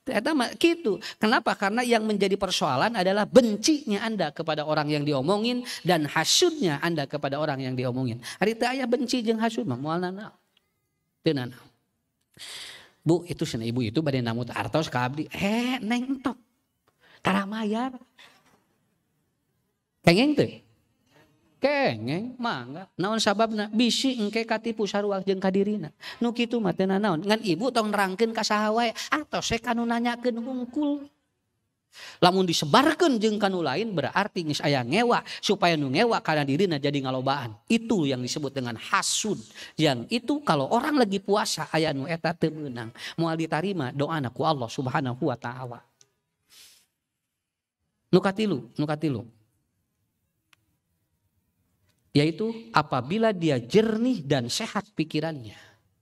Speaker 1: Eta mah kitu. Kenapa? Karena yang menjadi persoalan adalah bencinya Anda kepada orang yang diomongin dan hasudnya Anda kepada orang yang diomongin. Ari teu aya benci jeung hasud mah moal nanaon. Teu nanaon. Bu itu cenah ibu itu bade namut artos ka abdi. Neng entok. Tara mayar. Kengeng teu? Kengeng mangga. Naon sababna? Bisi engke katipu saruak jeung ka dirina. Nu kitu mah teu nanaon. Ngan ibu tong nerangkeun ka saha wae atos we kanu nanyakeun hungkul. Lamun disebarkeun jeung kanu lain berarti geus aya ngewa supaya nu ngewa kana dirina jadi ngalobaan. Itu yang disebut dengan hasud. Yang itu kalau orang lagi puasa aya nu eta teu meunang. Moal ditarima doana ku Allah Subhanahu wa taala. Nu katilu. Yaitu apabila dia jernih dan sehat pikirannya.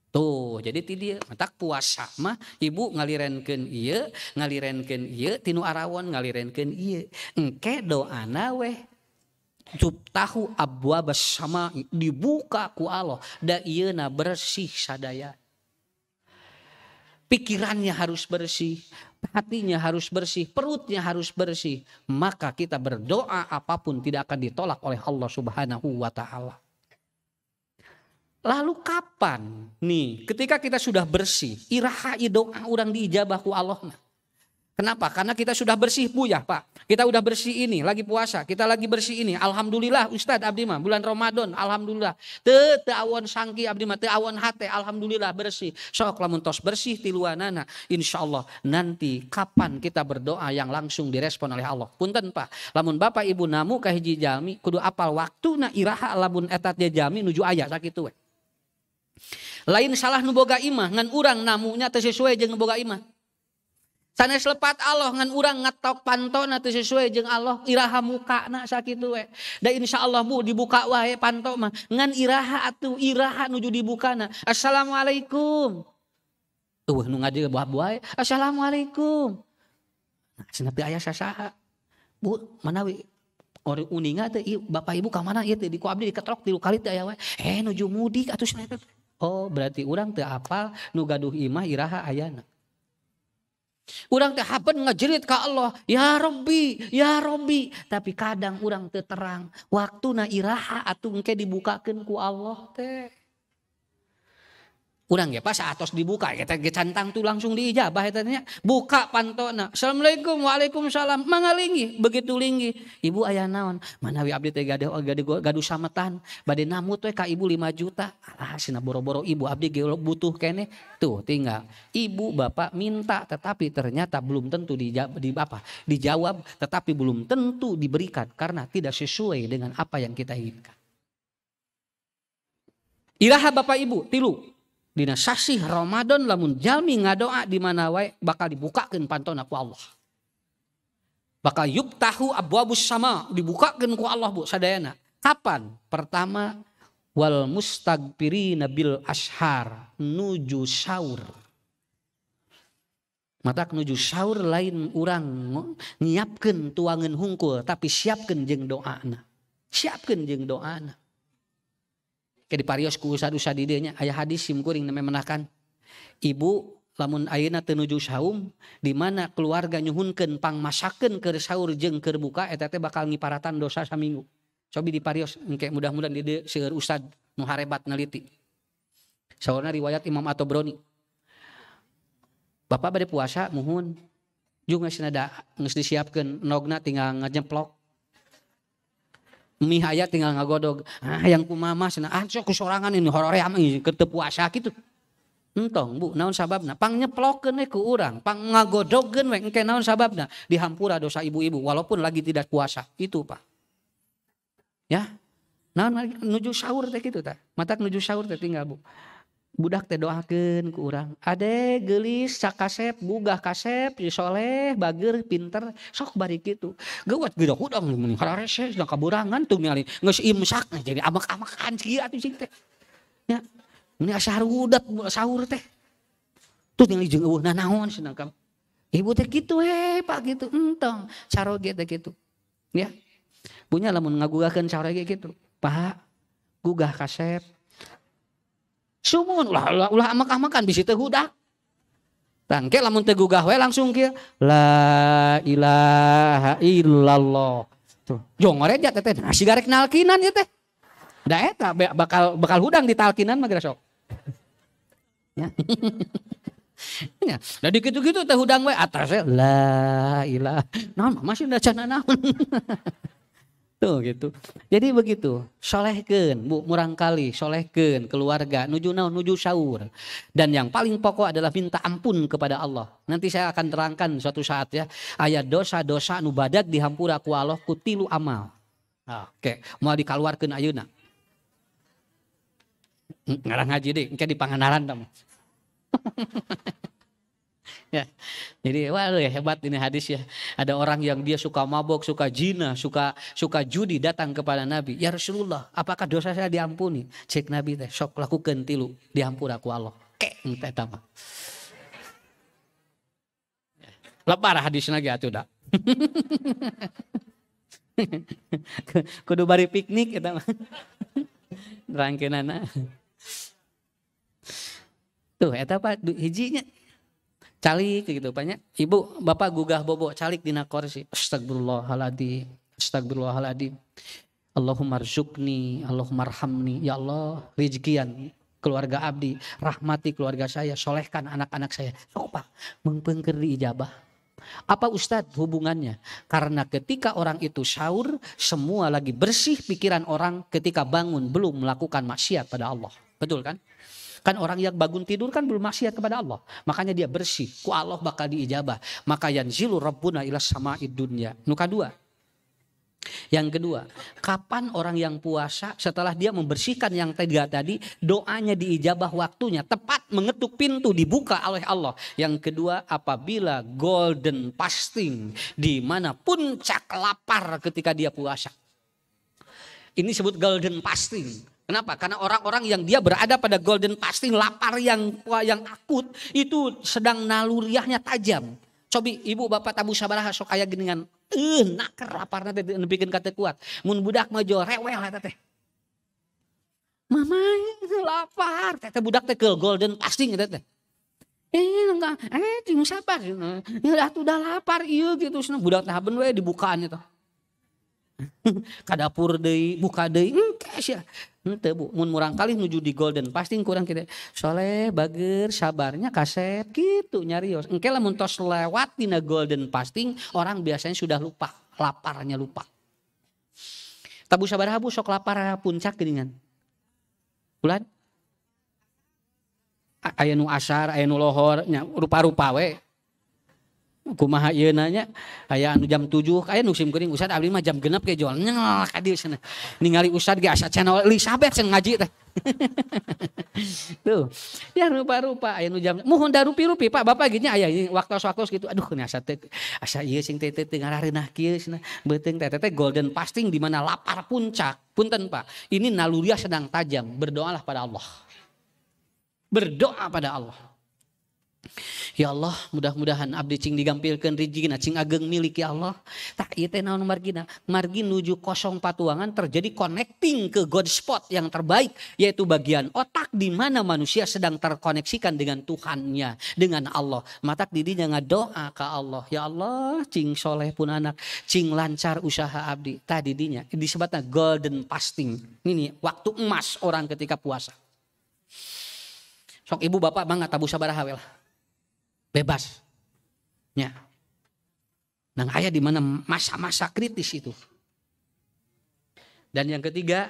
Speaker 1: Tuh, jadi ti dieu matak puasa mah ibu ngalirenkeun ieu tinu arawon ngalirenkeun ieu. Engke doana we tuftahu abwabas sama dibuka ku Allah da ieuna bersih sadaya. Pikirannya harus bersih, hatinya harus bersih, perutnya harus bersih. Maka kita berdoa apapun tidak akan ditolak oleh Allah Subhanahu wa taala. Lalu kapan nih ketika kita sudah bersih, iraha doa orang diijabah ku Allah. Kenapa? Karena kita sudah bersih Bu ya Pak. Kita udah bersih ini, lagi puasa, kita lagi bersih ini. Alhamdulillah Ustadz abdi mah bulan Ramadan, alhamdulillah. Teu awon sangki abdi mah teu awon hate, alhamdulillah bersih. Sok lamun tos bersih tiluanana, insyaallah nanti kapan kita berdoa yang langsung direspon oleh Allah. Punten Pak, lamun Bapak Ibu namu ka hiji jalmi kudu apal waktuna iraha lamun eta teh jalmi nuju aya sakitu we. Lain salah nu boga imah ngan urang namunya teu sesuai jeung nu boga imah. Sanes lepat Allah ngan urang ngatok pantona teu sesuai jeung Allah iraha mukana sakitu we. Da insyaallah Bu dibuka wae panto mah ngan iraha atuh iraha nuju dibukana. Assalamualaikum. Nu ngadi buah-buah assalamualaikum. Nah cenah teu aya sasaha. Bu manawi ori uninga teh Bapak Ibu ka mana ieu teh di ku abdi diketrok 3 kali teh aya wae. Nuju mudik atuh cenah. Oh berarti urang teu apal nu gaduh imah iraha ayana. Urang teh hapen ngajerit ka Allah, ya Rabbi, ya Rabbi. Tapi kadang urang teu terang, waktuna iraha atuh engke dibukakeun ku Allah teh. Urang ge pas atos dibuka eta ge cantang tuh langsung diijabah eta nya. Buka pantona. Assalamualaikum, waalaikumsalam. Mangalingi, begitu linggih. Ibu aya naon? Manawi abdi teh gaduh sametan, bade namut we ka ibu 5 juta. Alah cenah boro-boro ibu abdi ge butuh keneh. Tuh tinggal. Ibu bapak minta tetapi ternyata belum tentu dijawab, tetapi belum tentu diberikan karena tidak sesuai dengan apa yang kita inginkan. Iraha bapak ibu tilu. Dina sasih Ramadan lamun jalmi ngadoa di mana wae bakal dibukakeun pantona ku Allah. Bakal yuftahu abwabus sama, dibukakeun ku Allah Bu sadayana. Kapan? Pertama wal mustagfirina bil ashar, nuju sahur. Matak nuju sahur lain urang nyiapkeun tuangan hungkul tapi siapkeun jeung doana. Siapkeun jeung doana. Kayak di parios ku usad-usad di dieu nya aya hadis sim kuring namanya menakan. Ibu lamun ayeuna teu nuju saum di mana keluarga nyuhunkeun pangmasakeun keur sahur jeung keur buka eta teh bakal ngiparatan dosa saminggu. Cobi di parios engke mudah-mudahan di dieu seueur ustad nu harebat neliti. Saurna riwayat Imam At-Tabrani. Bapak bade puasa muhun. Jeung geus disiapkeun nogna tinggal ngajeplok. Mie aya tinggal ngagodog. Yang ku mama cenah sok kusorangan ini horoream keur teu puasa kitu. Entong Bu, naon sababna? Pang nyeplokkeun we ku urang, pang ngagodogkeun we engke naon sababna? Dihampura dosa ibu-ibu walaupun lagi tidak puasa. Itu Pak. Ya. Naon nuju sahur teh kitu tah. Matak nuju sahur teh tinggal Bu. Budak teh doakeun ku urang. Ade geulis sakasep, bugah kasep, soleh, bager, pinter, sok bari kitu. Geuwat geudok udang mun hararese sedang kaburangan tuh ningali geus imsak jadi amak-amakan kieu atuh cing teh. Ya. Ini asa harudat sahur teh. Tuh ningali jeung eueuhna naon cenah kam. Ibu teh kitu Pak gitu. Entong caroge teh kitu. Ya. Punya lamun ngagugahkeun caroge kitu. Pak, gugah kasep. Sumun ulah amak-amakan bisi teh hudak. Tangke lamun teh gugah we langsung kieu la ilaha illallah. Tuh, jongoreja teh nasi garek nalkinan ieu teh. Da eta bakal hudang ditalkinan mah geura sok. Ya. Ya, da dikitu-kitu teh hudang we atas la ilaha. Naon masih da cenah naon. Tuh gitu. Jadi begitu, solehkeun Bu, murang kali solehkeun keluarga, nuju naon nuju sahur. Dan yang paling pokok adalah minta ampun kepada Allah. Nanti saya akan terangkan suatu saat ya, aya dosa-dosa nu badag dihampura ku Allah ku 3 amal. Oke, moal dikaluarkeun ayeuna. Ngarang haji deh, engke dipanganaran tah. Ya, jadi wah ya hebat ini hadis ya. Ada orang yang dia suka mabok, suka zina, suka judi datang kepada Nabi. Ya Rasulullah, apakah dosa saya diampuni? Cek Nabi teh, sok lakukeun 3 diampura ku Allah. Kek teh eta mah. Lebar hadisna ge atuh da. Kudu bari piknik eta mah. Rangkeunana. Tuh eta Pak hijinya calik gitu banyak. Ibu bapak gugah bobo calik dina kursi. Astagfirullahaladzim. Astagfirullahaladzim. Allahumma rzuqni, Allahumma arhamni. Ya Allah, rezekian keluarga abdi, rahmati keluarga saya, solehkan anak-anak saya. Sok Pak, mengpengker diijabah. Apa Ustadz hubungannya? Karena ketika orang itu sahur, semua lagi bersih pikiran orang ketika bangun belum melakukan maksiat pada Allah. Betul kan? Kan orang yang bangun tidur kan belum maksiat kepada Allah. Makanya dia bersih. Ku Allah bakal diijabah. Maka yanzilu rabbuna ila sama'id dunya. Nuka 2. Yang kedua, kapan orang yang puasa setelah dia membersihkan yang tadi, doanya diijabah waktunya. Tepat mengetuk pintu dibuka oleh Allah. Yang kedua, apabila golden fasting. Di mana puncak lapar ketika dia puasa. Ini disebut golden fasting. Kenapa? Karena orang-orang yang dia berada pada golden fasting, lapar yang akut, itu sedang naluriahnya tajam. Cobi ibu bapak tabu sabaraha sok aya geuningan, naker laparna teh nepikeun ka teu kuat. Mun budak mah jo rewel eta teh. Mama lapar, teh budak teh ke golden fasting eta teh. enggak. Cing sabar. Udah lapar ieu gitu. Budak teh haben we dibukaan eta. Ka dapur deui, buka deui, engke sia. Henteu Bu, mun murang kali nuju di Golden Pasting kurang kitu. Soleh, bager, sabarnya kasep gitu nyarios. Engke lamun tos lewat dina Golden Pasting, orang biasanya sudah lupa, laparnya lupa. Tabu sabaraha Bu sok lapar puncak geuningan. Bulan aya nu asar, aya nu lohor, nya rupa-rupa we. Kumaha ieu nanya aya anu jam 7 aya nu sim kuring Ustad abdi mah jam 6 ge jual nyel ka dieu cenah ningali Ustad ge asa channel Elizabeth cenah ngaji teh. Tuh ya rupa-rupa aya nu jam muhun da rupi-rupi Pak Bapak ge nya aya waktu-waktu gitu aduh nya asa ieu sing teh ngarareunah kieu cenah beuteung teh Golden Pasting di mana lapar puncak. Punten Pak, ini naluriah sedang tajam, berdoalah pada Allah. Berdoa pada Allah. Ya Allah, mudah-mudahan abdi cing digampilkeun rezekina cing ageng milik ya Allah. Tak ieu teh naon margina? Margi nuju kosong patuangan terjadi connecting ke God spot yang terbaik yaitu bagian otak di mana manusia sedang terkoneksikan dengan Tuhannya, dengan Allah. Matak didinya ngadoa ka Allah. Ya Allah, cing soleh pun anak, cing lancar usaha abdi. Tah didinya disebutna golden fasting. Ini waktu emas orang ketika puasa. Sok ibu bapak mangga tabu sabaraha we lah. Bebas. Ya. Nang aya di mana masa-masa kritis itu. Dan yang ketiga,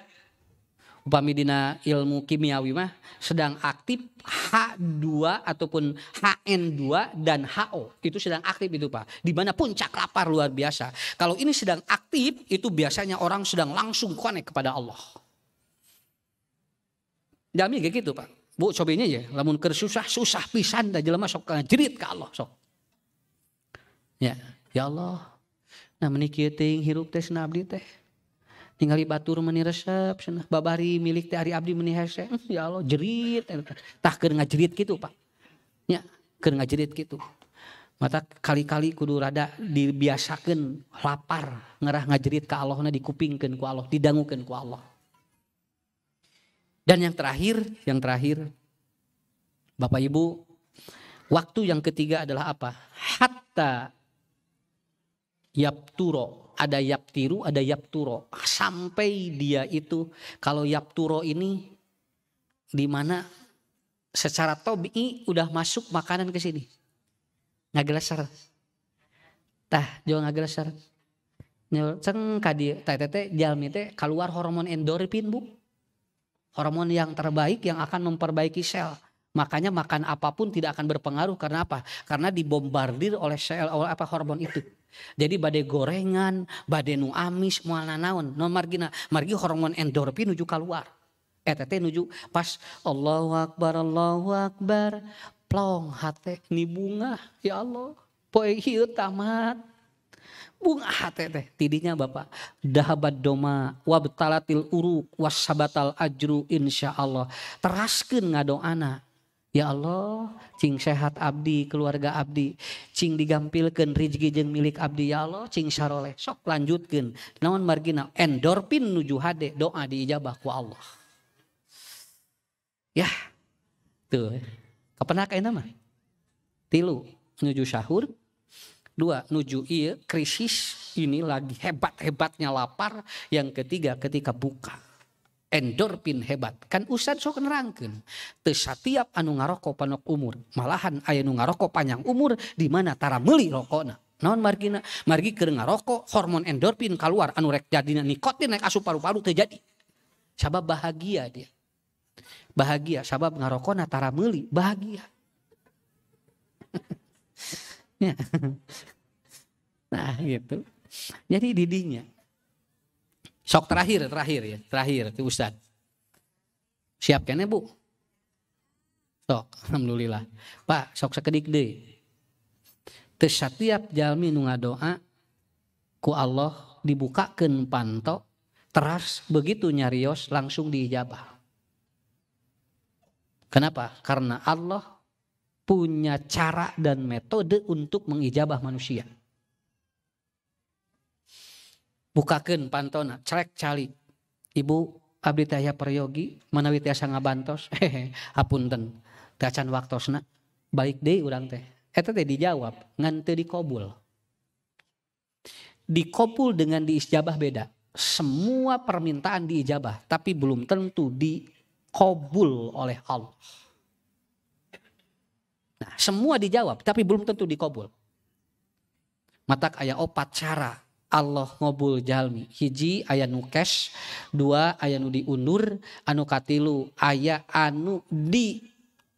Speaker 1: upami dina ilmu kimiawi mah sedang aktif H2 ataupun HN2 dan HO. Itu sedang aktif itu Pak. Di mana puncak lapar luar biasa. Kalau ini sedang aktif itu biasanya orang sedang langsung connect kepada Allah. Jami kayak gitu Pak. Bu cobainnya ya, lamun keur susah pisan da jelema sok jerit ka Allah sok. Ya, ya Allah. Nah meuni kieu teuing hirup teh cenah abdi teh. Ningali batur meuni resep cenah babari milik teh ari abdi meuni hese. Ya Allah jerit tah keur ngajerit kitu Pak. Ya, keur ngajerit kitu. Mata kali-kali kudu rada dibiasakeun lapar ngarah ngajerit ka Allahna dikupingkeun ku Allah, didangukeun ku Allah. Dan yang terakhir, Bapak Ibu, waktu yang ketiga adalah apa? Hatta yapturo, ada yaptiru, ada yapturo. Sampai dia itu, kalau yapturo ini di mana secara tobi udah masuk makanan ke sini. Ngageleser. Tah, jangan ngageleser. Ceng kadi tete jalmi teh keluar hormon endorfin Bu. Hormon yang terbaik yang akan memperbaiki sel. Makanya makan apapun tidak akan berpengaruh karena apa? Karena dibombardir oleh sel oleh apa hormon itu. Jadi badai gorengan, badai nu amis, moal nanaon, non margina, margi hormon endorfin nuju keluar. Teh nuju pas Allahu Akbar, plong hate ni bunga, ya Allah, poe ieu tamat. Bunga hate teh tidinya Bapak dahabat doma wabtalatil uruk wasabatal ajru insyaallah teraskeun ngadoana ya Allah cing sehat abdi keluarga abdi cing digampilkeun rezeki jeung milik abdi ya Allah cing saroleh sok lanjutkeun naon margina endorfin nuju hade doa diijabah ku Allah ya tuh kapenak ayeuna mah 3 nuju sahur 2 nuju ieu krisis ini lagi hebat-hebatnya lapar. Yang ketiga ketika buka endorfin hebat. Kan Ustad sok nerangkeun teu satiap anu ngaroko panok umur. Malahan aya nu ngaroko panjang umur di mana tara meuli rokona. Naon margina? Margi keur ngaroko hormon endorfin keluar anu rek jadina nikotin rek asup paru-paru teu jadi. Sabab bahagia dia. Bahagia sabab ngarokona tara meuli bahagia. Ya. Nah gitu. Jadi didinya. Sok terakhir itu Ustad. Siap kene Bu? Sok, alhamdulillah. Pak, sok sakedik deui. Teu satiap jalmi nu ngadoa ku Allah dibukakeun panto, teras begitu nyarios langsung diijabah. Kenapa? Karena Allah punya cara dan metode untuk mengijabah manusia. Bukakeun pantona, cerek cali. Ibu abdi teh aya peryogi, manawi tiasa ngabantos. Hapunten, teu acan waktosna. Baik deh urang teh. Eta teh dijawab ngan teu dikobul. Dikobul dengan diijabah beda. Semua permintaan diijabah, tapi belum tentu dikobul oleh Allah. Nah, semua dijawab, tapi belum tentu dikobul. Matak aya 4 cara Allah ngobul jalmi. Hiji aya nu cash, 2 aya nu diundur, anu katilu aya anu di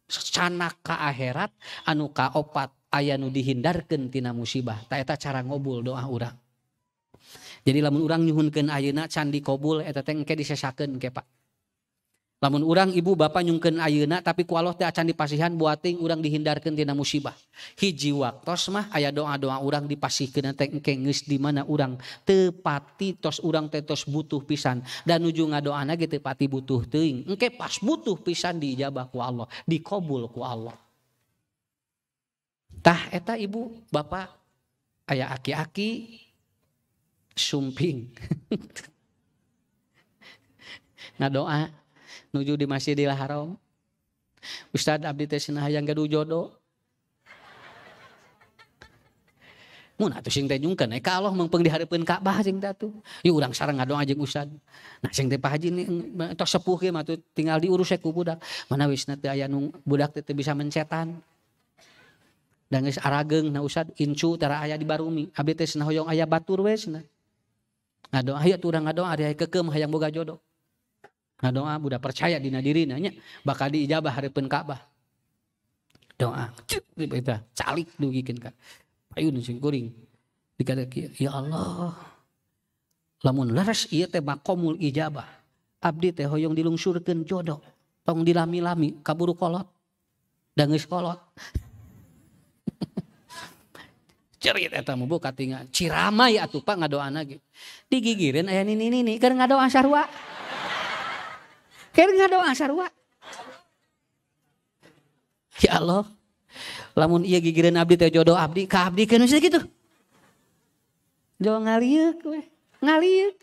Speaker 1: canak ka akhirat, anu kaopat aya nu dihindarkeun tina musibah. Ta eta cara ngobul doa urang. Jadi lamun urang nyuhunkeun ayeuna can dikobul eta teh engke disesakeun ke Pak. Lamun urang ibu bapak nyungkeun ayeuna tapi ku Allah teh acan dipasihan buating urang dihindarkeun tina musibah. Hiji waktos mah aya doa-doa urang dipasihkeun teh engke geus di mana urang teu pati tos urang teh tos butuh pisan dan nuju ngadoana ge teu pati butuh teuing. Engke pas butuh pisan diijabah ku Allah, dikobul ku Allah. Tah eta ibu bapak aya aki-aki sumping ngadoa nuju di Masjidil Haram. Ustad abdi teh cenah hayang gaduh jodoh. Mun atuh sing teh nyungkeun ka Allah mangpeung dihareupeun Ka'bah sing teh atuh. Ieu urang sareng ngadoa jeung ustad. Nah sing teh Pak Haji ni tos sepuh ge mah tinggal diurus ku budak. Mana wisna teh aya nu budak teh bisa mencetan. Dan geus arageung na ustad incu tara aya di Barumi. Abdi teh cenah hoyong aya batur we cenah. Ngadoa aya turang ngadoa ari kekeum hayang boga jodoh. Ngadoa budak percaya dina dirina nya bakal diijabah hareupeun Ka'bah. Doa eta calik dugikeun ka. Payun sing kuring. Dikata ya Allah. Lamun leres ieu teh maqamul ijabah. Abdi teh hoyong dilungsurkeun jodoh. Tong dilami-lami kaburu kolot. Da geus kolot. Cerit eta mah boga katingal ciramai atuh Pak ngadoana ge. Digigireun aya nini keur ngadoa sarua. Keur ngadoa sarua. Ya Allah. Lamun ieu gigireun abdi teh jodoh abdi ka abdi keun kitu. Jo ngalieup we. Ngalieup.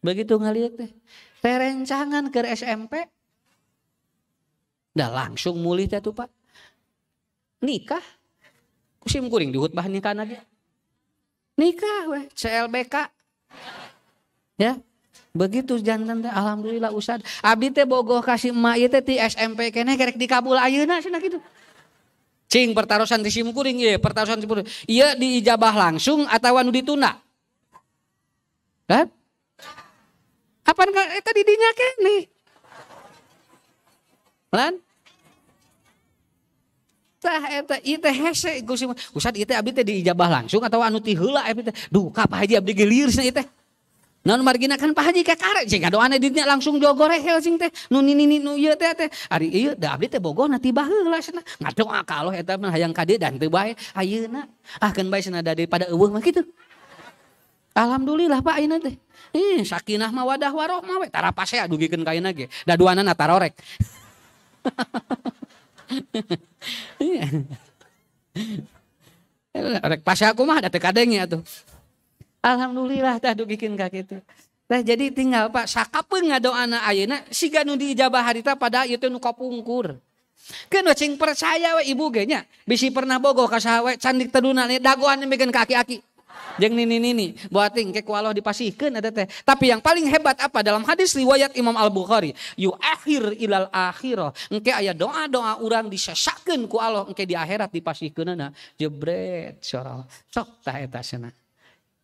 Speaker 1: Begitu ngalieup teh. Perencangan keur SMP. Da langsung mulih teh tuh Pak. Nikah. Kusim kuring di khutbah nikah lagi. Nikah weh, CLBK. Ya. Begitu jantan teh alhamdulillah Ustad. Abdi teh bogoh kasih emak ieu teh ti SMP keneh kerek dikabul ayeuna cenah kitu. Cing pertarosan di sim kuring ieu, pertarosan di kuring. Ieu diijabah langsung atawa nu ditunda? Kan? Apaan eta di dinya keneh? Lan? Tah eta ieu teh hese Gusti Ustad ieu teh abdi teh diijabah langsung atawa anu ti heula abdi teh. Duh ka Pak Haji abdi ge lieur cenah ieu teh. Naon margina kan Pak Haji kakare sing ngadoana di dinya langsung jogorehel sing teh. Nu nini nu ieu teh ari ieu da abdi teh bogohna ti baheula cenah. Ngadoa ka Allah eta mah hayang ka dieu dan teu bae ayeuna. Ah keun bae cenah daripada eueuh mah kitu. Alhamdulillah Pak ayeuna teh. Sakinah mawadah warahmah we tarapase adugikeun ka ayeuna ge. Da duanana tarorek. Rek pas aku mah da teu kadenge atuh. Alhamdulillah tah dugikeun ka kitu. Tah jadi tinggal Pak sakapeung ngadoana ayeuna siga nu diijabah harita pada ieu teh nu kapungkur. Keun cing percaya we ibu ge nya bisi pernah bogoh ka saha we candik teduna dagoan nemikeun ka aki-aki. Jeung nini buating ke ku Allah dipasihkeun eta teh. Tapi yang paling hebat apa dalam hadis riwayat Imam Al-Bukhari, yu akhir ilal akhirah. Engke aya doa-doa urang disesakeun ku Allah engke di akhirat dipasihkeunana jebret syarah. Sok tah eta cenah.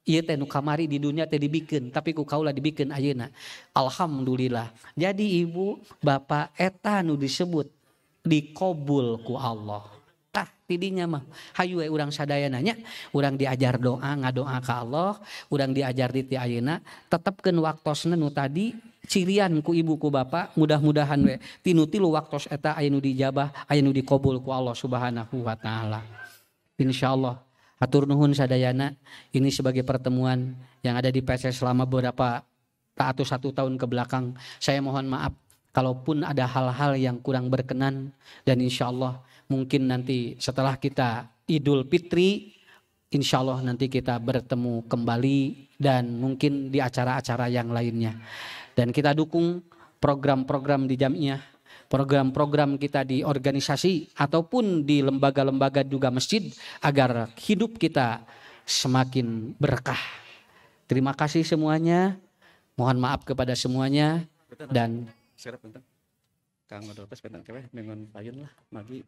Speaker 1: Ieu teh nu kamari di dunia teh dibikeun tapi ku kaula dibikeun ayeuna. Alhamdulillah. Jadi ibu, bapak eta nu disebut dikobul ku Allah. Tah tidinya mah hayu we urang sadayana nya urang diajar doa ngadoa ka Allah, urang diajar di ti ayeuna tetepkeun waktosna nu tadi cirian ku ibu ku bapak mudah-mudahan we tinu tilu waktos eta aya nu dijabah aya nu dikobul ku Allah Subhanahu wa taala. Insyaallah hatur nuhun sadayana ini sebagai pertemuan yang ada di PC selama beberapa atau 1 tahun ke belakang. Saya mohon maaf kalaupun ada hal-hal yang kurang berkenan dan insyaallah mungkin nanti setelah kita Idul Fitri, insya Allah nanti kita bertemu kembali dan mungkin di acara-acara yang lainnya. Dan kita dukung program-program di jamiah, program-program kita di organisasi ataupun di lembaga-lembaga juga masjid agar hidup kita semakin berkah. Terima kasih semuanya. Mohon maaf kepada semuanya dan
Speaker 2: Kang Modorpes pengen kewe dengan payun lah magi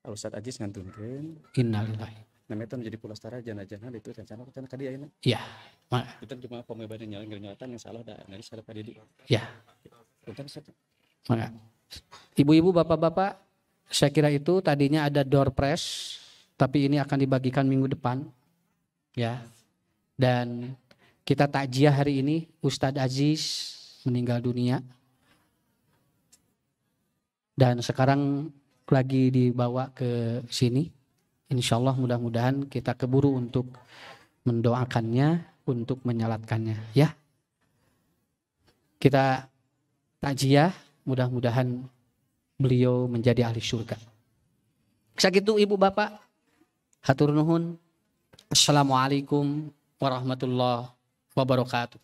Speaker 2: Ustaz Ajis ngantunkeun
Speaker 1: innalillahi.
Speaker 2: Namanya menjadi pulastara jana-jana itu rencana kita kadi ayeuna.
Speaker 1: Iya.
Speaker 2: Kita cuma pembebanan nyalatan yang salah da dari sarep kadi.
Speaker 1: Ya.
Speaker 2: Punten Ustaz.
Speaker 1: Maka ibu-ibu, bapak-bapak, saya kira itu tadinya ada door prize, tapi ini akan dibagikan minggu depan. Ya. Dan kita takjiah hari ini Ustadz Aziz meninggal dunia. Dan sekarang lagi dibawa ke sini. Insya Allah mudah-mudahan kita keburu untuk mendoakannya, untuk menyalatkannya. Ya, kita takjiah, mudah-mudahan beliau menjadi ahli surga. Sakitu ibu bapak, hatur nuhun. Assalamualaikum warahmatullahi wabarakatuh.